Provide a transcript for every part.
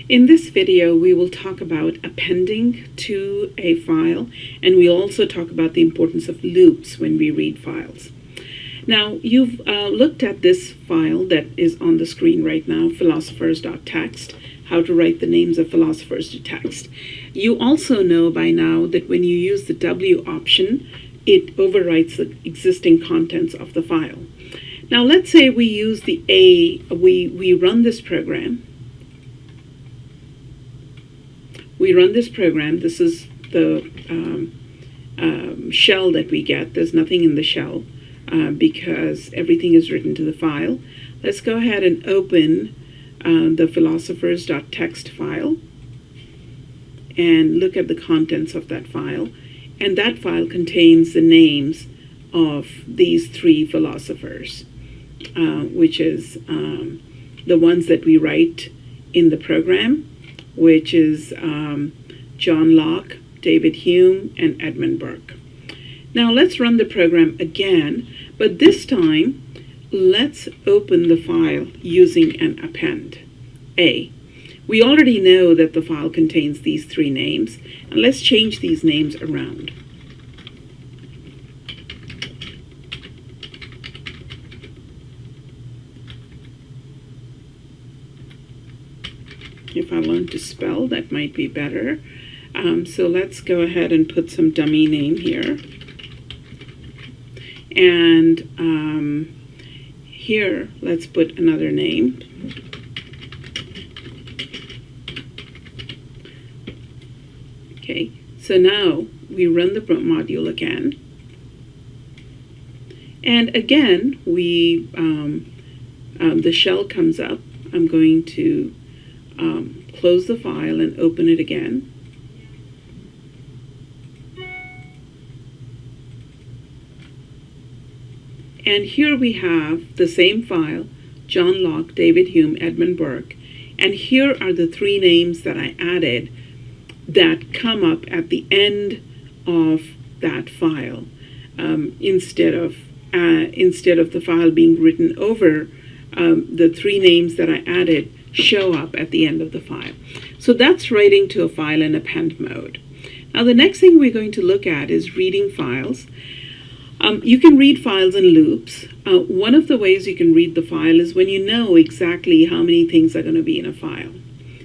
In this video, we will talk about appending to a file, and we'll also talk about the importance of loops when we read files. Now, you've looked at this file that is on the screen right now, philosophers.txt, how to write the names of philosophers to text. You also know by now that when you use the W option, it overwrites the existing contents of the file. Now, let's say we use the we run this program. We run this program. This is the shell that we get. There's nothing in the shell because everything is written to the file. Let's go ahead and open the philosophers.txt file and look at the contents of that file. And that file contains the names of these three philosophers, which is the ones that we write in the program, which is John Locke, David Hume, and Edmund Burke. Now let's run the program again, but this time let's open the file using an append, A. We already know that the file contains these three names, and let's change these names around. If I learn to spell, that might be better. So let's go ahead and put some dummy name here. And here, let's put another name. Okay, so now we run the module again. And again, the shell comes up. I'm going to close the file and open it again. And here we have the same file, John Locke, David Hume, Edmund Burke. And here are the three names that I added that come up at the end of that file. Instead of the file being written over, the three names that I added show up at the end of the file. So that's writing to a file in append mode. Now the next thing we're going to look at is reading files. You can read files in loops. One of the ways you can read the file is when you know exactly how many things are going to be in a file.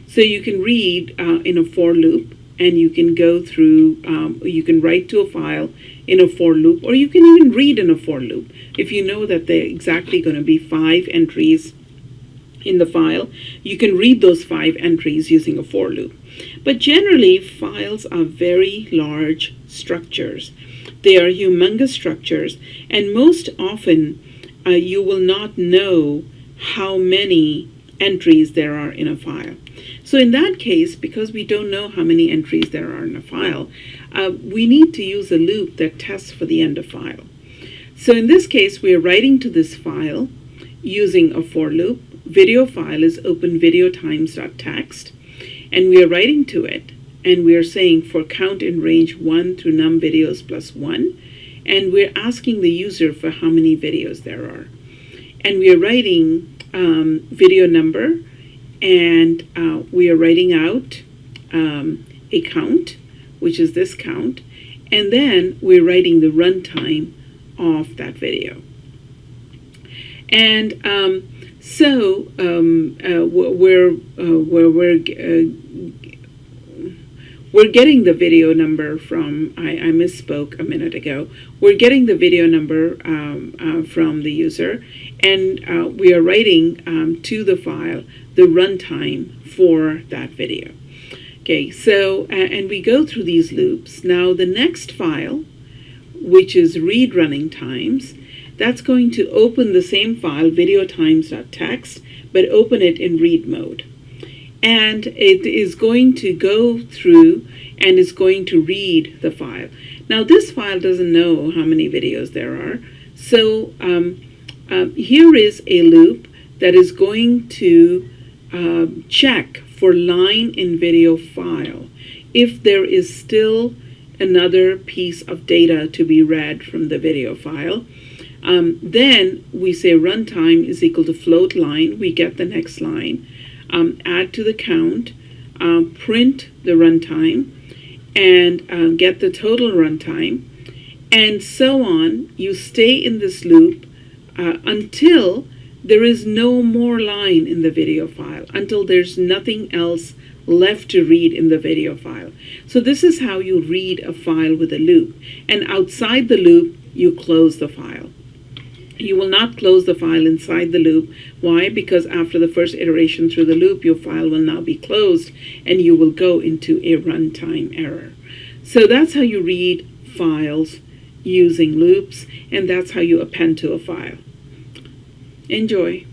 So you can read in a for loop, and you can go through, you can write to a file in a for loop, or you can even read in a for loop. If you know that there are exactly going to be 5 entries in the file, you can read those 5 entries using a for loop. But generally, files are very large structures. They are humongous structures, and most often you will not know how many entries there are in a file. So in that case, because we don't know how many entries there are in a file, we need to use a loop that tests for the end of file. So in this case, we are writing to this file using a for loop. Video file is openvideotimes.txt, and we are writing to it, and we are saying for count in range 1 through num videos plus 1, and we're asking the user for how many videos there are. And we are writing video number, and we are writing out a count, which is this count, and then we're writing the runtime of that video. And we're getting the video number from, I misspoke a minute ago. We're getting the video number from the user, and we are writing to the file the runtime for that video. Okay, so, and we go through these loops. Now the next file, which is read running times, that's going to open the same file, videotimes.txt, but open it in read mode. And it is going to go through and is going to read the file. Now this file doesn't know how many videos there are. So here is a loop that is going to check for line in video file if there is still another piece of data to be read from the video file. Then we say runtime is equal to float line. We get the next line. Add to the count, print the runtime, and get the total runtime, and so on. You stay in this loop until there is no more line in the video file, until there's nothing else left to read in the video file. So this is how you read a file with a loop. And outside the loop, you close the file. You will not close the file inside the loop. Why? Because after the first iteration through the loop, your file will now be closed and you will go into a runtime error. So that's how you read files using loops, and that's how you append to a file. Enjoy.